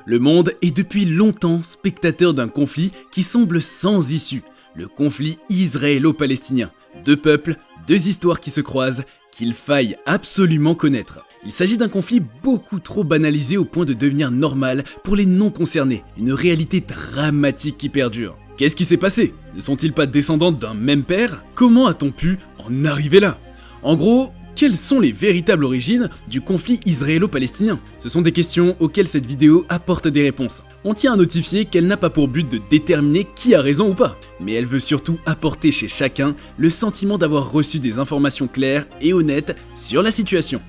Le monde est depuis longtemps spectateur d'un conflit qui semble sans issue, le conflit israélo-palestinien. Deux peuples, deux histoires qui se croisent, qu'il faille absolument connaître. Il s'agit d'un conflit beaucoup trop banalisé au point de devenir normal pour les non-concernés, une réalité dramatique qui perdure. Qu'est-ce qui s'est passé? Ne sont-ils pas descendants d'un même père? Comment a-t-on pu en arriver là? En gros, quelles sont les véritables origines du conflit israélo-palestinien? Ce sont des questions auxquelles cette vidéo apporte des réponses. On tient à notifier qu'elle n'a pas pour but de déterminer qui a raison ou pas, mais elle veut surtout apporter chez chacun le sentiment d'avoir reçu des informations claires et honnêtes sur la situation.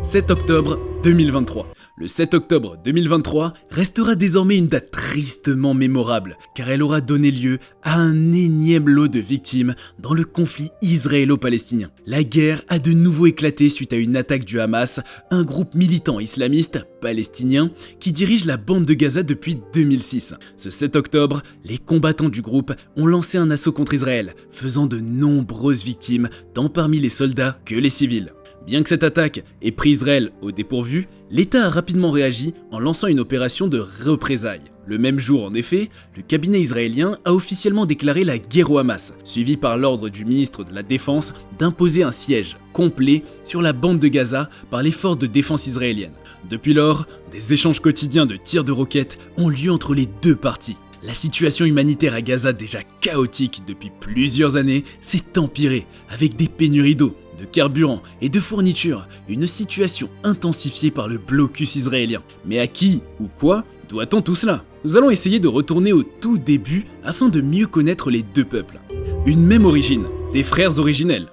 7 octobre 2023. Le 7 octobre 2023 restera désormais une date tristement mémorable, car elle aura donné lieu à un énième lot de victimes dans le conflit israélo-palestinien. La guerre a de nouveau éclaté suite à une attaque du Hamas, un groupe militant islamiste palestinien qui dirige la bande de Gaza depuis 2006. Ce 7 octobre, les combattants du groupe ont lancé un assaut contre Israël, faisant de nombreuses victimes, tant parmi les soldats que les civils. Bien que cette attaque ait pris Israël au dépourvu, l'État a rapidement réagi en lançant une opération de représailles. Le même jour, en effet, le cabinet israélien a officiellement déclaré la guerre au Hamas, suivi par l'ordre du ministre de la Défense d'imposer un siège complet sur la bande de Gaza par les forces de défense israéliennes. Depuis lors, des échanges quotidiens de tirs de roquettes ont lieu entre les deux parties. La situation humanitaire à Gaza, déjà chaotique depuis plusieurs années, s'est empirée avec des pénuries d'eau, de carburant et de fournitures, une situation intensifiée par le blocus israélien. Mais à qui ou quoi doit-on tout cela? Nous allons essayer de retourner au tout début afin de mieux connaître les deux peuples. Une même origine, des frères originels.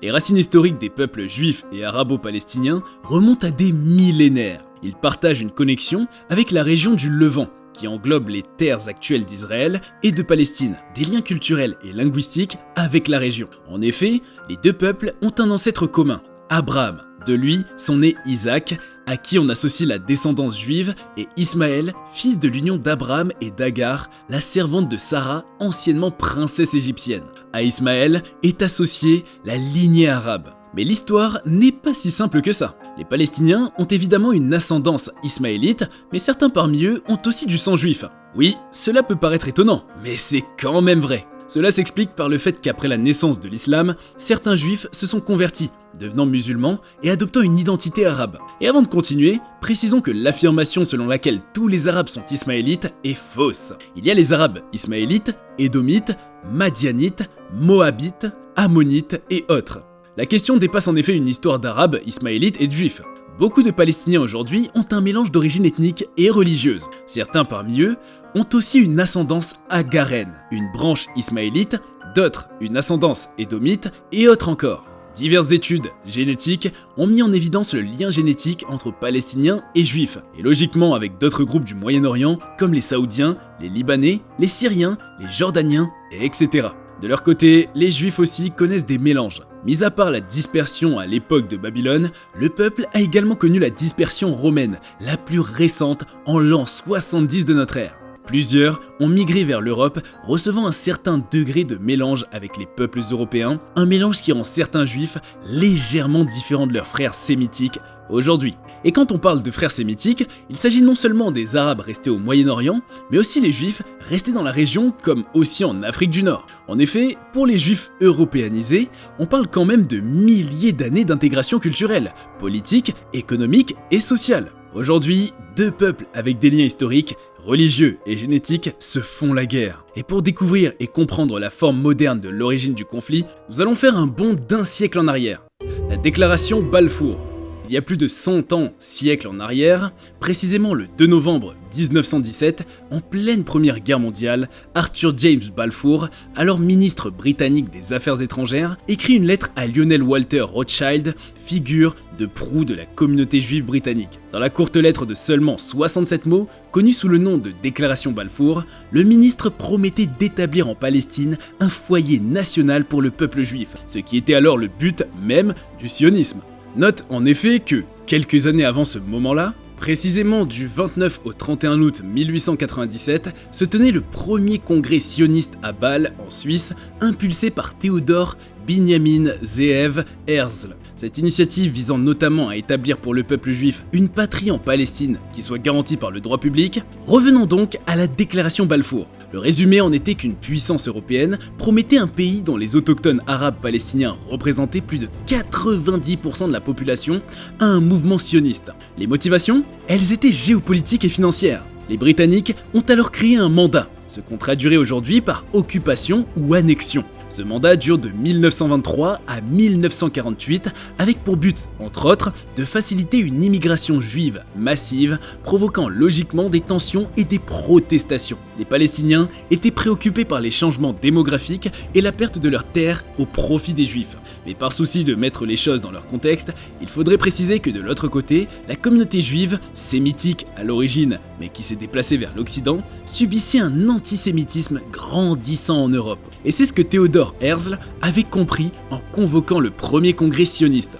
Les racines historiques des peuples juifs et arabo-palestiniens remontent à des millénaires. Ils partagent une connexion avec la région du Levant, qui englobe les terres actuelles d'Israël et de Palestine, des liens culturels et linguistiques avec la région. En effet, les deux peuples ont un ancêtre commun, Abraham. De lui sont nés Isaac, à qui on associe la descendance juive, et Ismaël, fils de l'union d'Abraham et d'Agar, la servante de Sarah, anciennement princesse égyptienne. À Ismaël est associée la lignée arabe. Mais l'histoire n'est pas si simple que ça. Les Palestiniens ont évidemment une ascendance ismaélite, mais certains parmi eux ont aussi du sang juif. Oui, cela peut paraître étonnant, mais c'est quand même vrai. Cela s'explique par le fait qu'après la naissance de l'islam, certains juifs se sont convertis, devenant musulmans et adoptant une identité arabe. Et avant de continuer, précisons que l'affirmation selon laquelle tous les arabes sont ismaélites est fausse. Il y a les arabes ismaélites, édomites, madianites, moabites, ammonites et autres. La question dépasse en effet une histoire d'arabes, ismaélites et de juifs. Beaucoup de Palestiniens aujourd'hui ont un mélange d'origine ethnique et religieuse. Certains parmi eux ont aussi une ascendance agarène, une branche ismaélite, d'autres une ascendance édomite et autres encore. Diverses études génétiques ont mis en évidence le lien génétique entre Palestiniens et Juifs, et logiquement avec d'autres groupes du Moyen-Orient comme les Saoudiens, les Libanais, les Syriens, les Jordaniens, etc. De leur côté, les Juifs aussi connaissent des mélanges. Mis à part la dispersion à l'époque de Babylone, le peuple a également connu la dispersion romaine, la plus récente en l'an 70 de notre ère. Plusieurs ont migré vers l'Europe, recevant un certain degré de mélange avec les peuples européens, un mélange qui rend certains juifs légèrement différents de leurs frères sémitiques aujourd'hui. Et quand on parle de frères sémitiques, il s'agit non seulement des arabes restés au Moyen-Orient, mais aussi les juifs restés dans la région comme aussi en Afrique du Nord. En effet, pour les juifs européanisés, on parle quand même de milliers d'années d'intégration culturelle, politique, économique et sociale. Aujourd'hui, deux peuples avec des liens historiques, religieux et génétiques se font la guerre. Et pour découvrir et comprendre la forme moderne de l'origine du conflit, nous allons faire un bond d'un siècle en arrière. La déclaration Balfour. Il y a plus de 100 ans, siècles en arrière, précisément le 2 novembre 1917, en pleine Première Guerre mondiale, Arthur James Balfour, alors ministre britannique des Affaires étrangères, écrit une lettre à Lionel Walter Rothschild, figure de proue de la communauté juive britannique. Dans la courte lettre de seulement 67 mots, connue sous le nom de Déclaration Balfour, le ministre promettait d'établir en Palestine un foyer national pour le peuple juif, ce qui était alors le but même du sionisme. Note en effet que, quelques années avant ce moment-là, précisément du 29 au 31 août 1897, se tenait le premier congrès sioniste à Bâle, en Suisse, impulsé par Théodore Binyamin Zeev Herzl. Cette initiative visant notamment à établir pour le peuple juif une patrie en Palestine qui soit garantie par le droit public, revenons donc à la déclaration Balfour. Le résumé en était qu'une puissance européenne promettait un pays dont les autochtones arabes palestiniens représentaient plus de 90% de la population à un mouvement sioniste. Les motivations? Elles étaient géopolitiques et financières. Les Britanniques ont alors créé un mandat, ce qu'on traduirait aujourd'hui par occupation ou annexion. Ce mandat dure de 1923 à 1948 avec pour but, entre autres, de faciliter une immigration juive massive provoquant logiquement des tensions et des protestations. Les Palestiniens étaient préoccupés par les changements démographiques et la perte de leurs terres au profit des Juifs. Mais par souci de mettre les choses dans leur contexte, il faudrait préciser que de l'autre côté, la communauté juive, sémitique à l'origine mais qui s'est déplacée vers l'Occident, subissait un antisémitisme grandissant en Europe. Et c'est ce que Theodor Herzl avait compris en convoquant le premier congrès sioniste.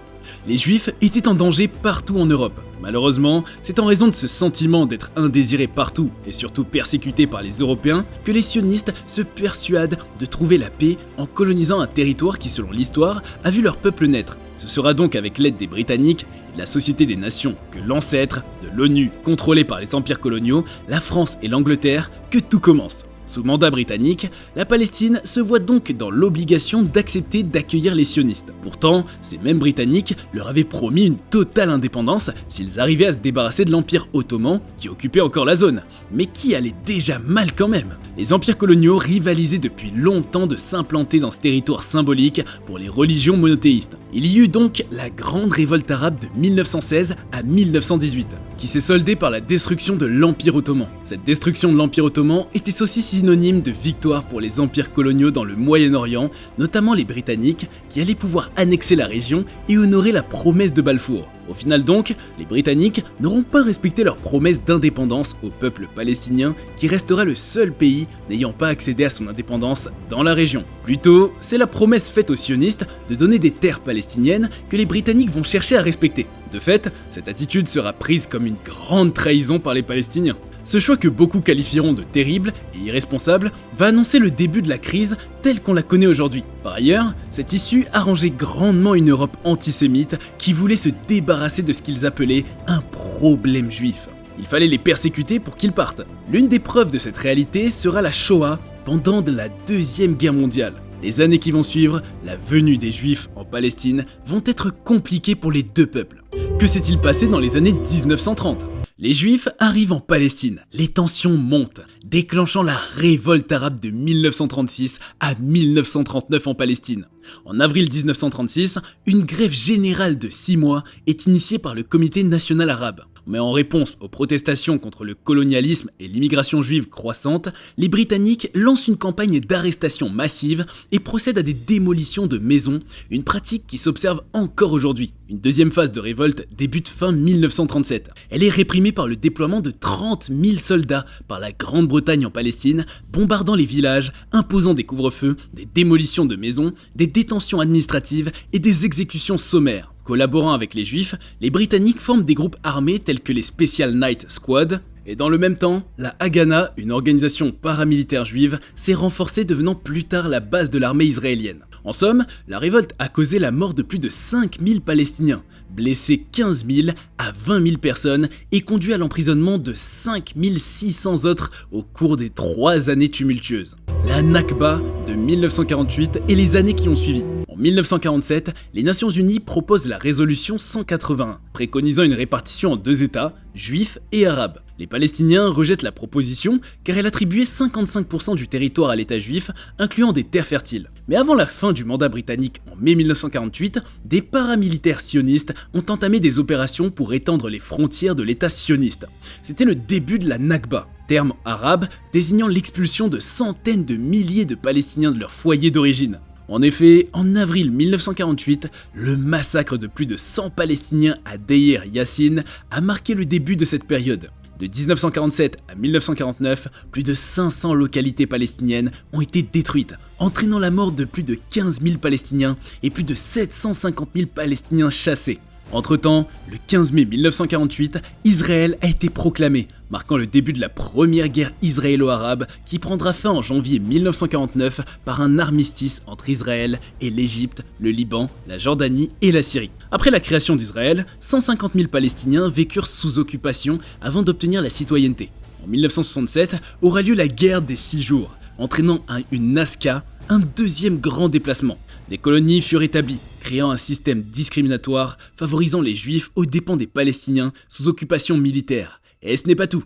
Les Juifs étaient en danger partout en Europe. Malheureusement, c'est en raison de ce sentiment d'être indésirés partout et surtout persécutés par les Européens que les sionistes se persuadent de trouver la paix en colonisant un territoire qui, selon l'histoire, a vu leur peuple naître. Ce sera donc avec l'aide des Britanniques et de la Société des Nations que l'ancêtre de l'ONU, contrôlée par les empires coloniaux, la France et l'Angleterre, que tout commence. Sous mandat britannique, la Palestine se voit donc dans l'obligation d'accepter d'accueillir les sionistes. Pourtant, ces mêmes Britanniques leur avaient promis une totale indépendance s'ils arrivaient à se débarrasser de l'Empire ottoman qui occupait encore la zone, mais qui allait déjà mal quand même. Les empires coloniaux rivalisaient depuis longtemps de s'implanter dans ce territoire symbolique pour les religions monothéistes. Il y eut donc la grande révolte arabe de 1916 à 1918, qui s'est soldée par la destruction de l'Empire ottoman. Cette destruction de l'Empire ottoman était aussi synonyme de victoire pour les empires coloniaux dans le Moyen-Orient, notamment les Britanniques, qui allaient pouvoir annexer la région et honorer la promesse de Balfour. Au final donc, les Britanniques n'auront pas respecté leur promesse d'indépendance au peuple palestinien qui restera le seul pays n'ayant pas accédé à son indépendance dans la région. Plutôt, c'est la promesse faite aux sionistes de donner des terres palestiniennes que les Britanniques vont chercher à respecter. De fait, cette attitude sera prise comme une grande trahison par les Palestiniens. Ce choix que beaucoup qualifieront de terrible et irresponsable va annoncer le début de la crise telle qu'on la connaît aujourd'hui. Par ailleurs, cette issue arrangeait grandement une Europe antisémite qui voulait se débarrasser de ce qu'ils appelaient un problème juif. Il fallait les persécuter pour qu'ils partent. L'une des preuves de cette réalité sera la Shoah pendant la Deuxième Guerre mondiale. Les années qui vont suivre, la venue des Juifs en Palestine vont être compliquées pour les deux peuples. Que s'est-il passé dans les années 1930 ? Les Juifs arrivent en Palestine, les tensions montent, déclenchant la révolte arabe de 1936 à 1939 en Palestine. En avril 1936, une grève générale de 6 mois est initiée par le Comité national arabe. Mais en réponse aux protestations contre le colonialisme et l'immigration juive croissante, les Britanniques lancent une campagne d'arrestation massive et procèdent à des démolitions de maisons, une pratique qui s'observe encore aujourd'hui. Une deuxième phase de révolte débute fin 1937. Elle est réprimée par le déploiement de 30 000 soldats par la Grande-Bretagne en Palestine, bombardant les villages, imposant des couvre-feux, des démolitions de maisons, des détentions administratives et des exécutions sommaires. Collaborant avec les Juifs, les Britanniques forment des groupes armés tels que les Special Night Squad, et dans le même temps, la Haganah, une organisation paramilitaire juive, s'est renforcée devenant plus tard la base de l'armée israélienne. En somme, la révolte a causé la mort de plus de 5000 Palestiniens, blessé 15 000 à 20 000 personnes et conduit à l'emprisonnement de 5600 autres au cours des 3 années tumultueuses. La Nakba de 1948 et les années qui ont suivi. En 1947, les Nations Unies proposent la résolution 181, préconisant une répartition en 2 États, juifs et arabes. Les Palestiniens rejettent la proposition car elle attribuait 55% du territoire à l'État juif, incluant des terres fertiles. Mais avant la fin du mandat britannique en mai 1948, des paramilitaires sionistes ont entamé des opérations pour étendre les frontières de l'État sioniste. C'était le début de la Nakba, terme arabe désignant l'expulsion de centaines de milliers de Palestiniens de leur foyer d'origine. En effet, en avril 1948, le massacre de plus de 100 Palestiniens à Deir Yassin a marqué le début de cette période. De 1947 à 1949, plus de 500 localités palestiniennes ont été détruites, entraînant la mort de plus de 15 000 Palestiniens et plus de 750 000 Palestiniens chassés. Entre-temps, le 15 mai 1948, Israël a été proclamé, marquant le début de la première guerre israélo-arabe qui prendra fin en janvier 1949 par un armistice entre Israël et l'Égypte, le Liban, la Jordanie et la Syrie. Après la création d'Israël, 150 000 Palestiniens vécurent sous occupation avant d'obtenir la citoyenneté. En 1967 aura lieu la guerre des 6 jours, entraînant une Nazca, un deuxième grand déplacement. Des colonies furent établies, créant un système discriminatoire favorisant les Juifs aux dépens des Palestiniens sous occupation militaire. Et ce n'est pas tout.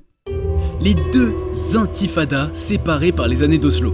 Les deux intifadas séparées par les années d'Oslo.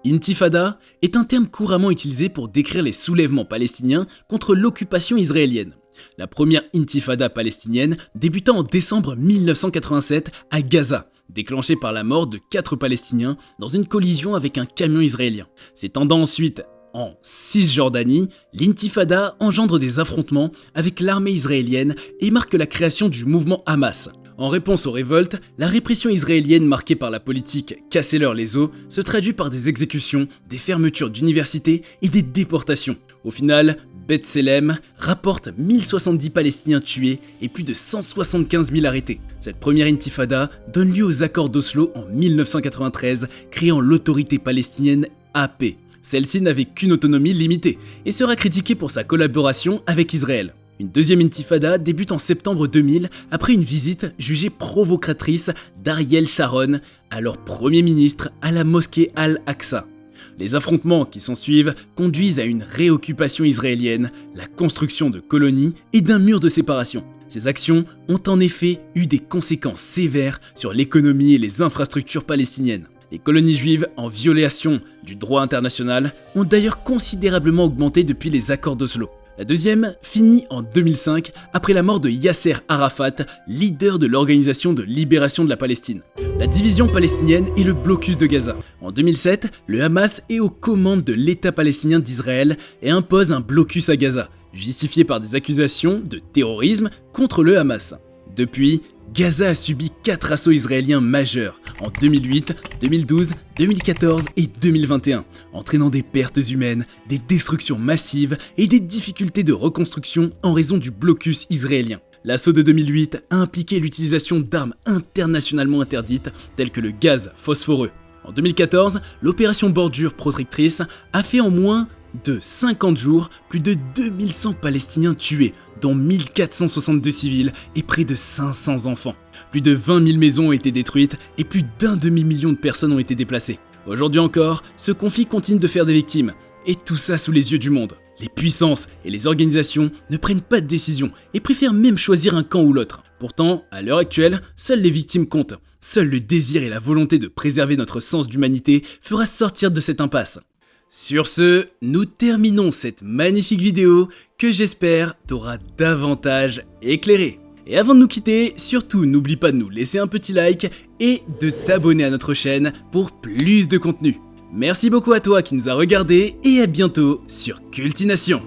Intifada est un terme couramment utilisé pour décrire les soulèvements palestiniens contre l'occupation israélienne. La première intifada palestinienne débuta en décembre 1987 à Gaza, déclenchée par la mort de 4 Palestiniens dans une collision avec un camion israélien. S'étendant ensuite en Cisjordanie, l'intifada engendre des affrontements avec l'armée israélienne et marque la création du mouvement Hamas. En réponse aux révoltes, la répression israélienne marquée par la politique « cassez-leur les os » se traduit par des exécutions, des fermetures d'universités et des déportations. Au final, Bethléem rapporte 1070 Palestiniens tués et plus de 175 000 arrêtés. Cette première intifada donne lieu aux accords d'Oslo en 1993, créant l'autorité palestinienne AP. Celle-ci n'avait qu'une autonomie limitée et sera critiquée pour sa collaboration avec Israël. Une deuxième intifada débute en septembre 2000 après une visite jugée provocatrice d'Ariel Sharon, alors Premier ministre, à la mosquée Al-Aqsa. Les affrontements qui s'ensuivent conduisent à une réoccupation israélienne, la construction de colonies et d'un mur de séparation. Ces actions ont en effet eu des conséquences sévères sur l'économie et les infrastructures palestiniennes. Les colonies juives, en violation du droit international, ont d'ailleurs considérablement augmenté depuis les accords d'Oslo. La deuxième finit en 2005 après la mort de Yasser Arafat, leader de l'Organisation de libération de la Palestine. La division palestinienne et le blocus de Gaza. En 2007, le Hamas est aux commandes de l'État palestinien d'Israël et impose un blocus à Gaza, justifié par des accusations de terrorisme contre le Hamas. Depuis, Gaza a subi 4 assauts israéliens majeurs en 2008, 2012, 2014 et 2021, entraînant des pertes humaines, des destructions massives et des difficultés de reconstruction en raison du blocus israélien. L'assaut de 2008 a impliqué l'utilisation d'armes internationalement interdites telles que le gaz phosphoreux. En 2014, l'opération Bordure protectrice a fait en moins de 50 jours plus de 2100 Palestiniens tués, dont 1462 civils et près de 500 enfants. Plus de 20 000 maisons ont été détruites et plus d'1 demi-million de personnes ont été déplacées. Aujourd'hui encore, ce conflit continue de faire des victimes, et tout ça sous les yeux du monde. Les puissances et les organisations ne prennent pas de décision et préfèrent même choisir un camp ou l'autre. Pourtant, à l'heure actuelle, seules les victimes comptent. Seul le désir et la volonté de préserver notre sens d'humanité fera sortir de cette impasse. Sur ce, nous terminons cette magnifique vidéo que j'espère t'aura davantage éclairé. Et avant de nous quitter, surtout n'oublie pas de nous laisser un petit like et de t'abonner à notre chaîne pour plus de contenu. Merci beaucoup à toi qui nous a regardés et à bientôt sur Cultination.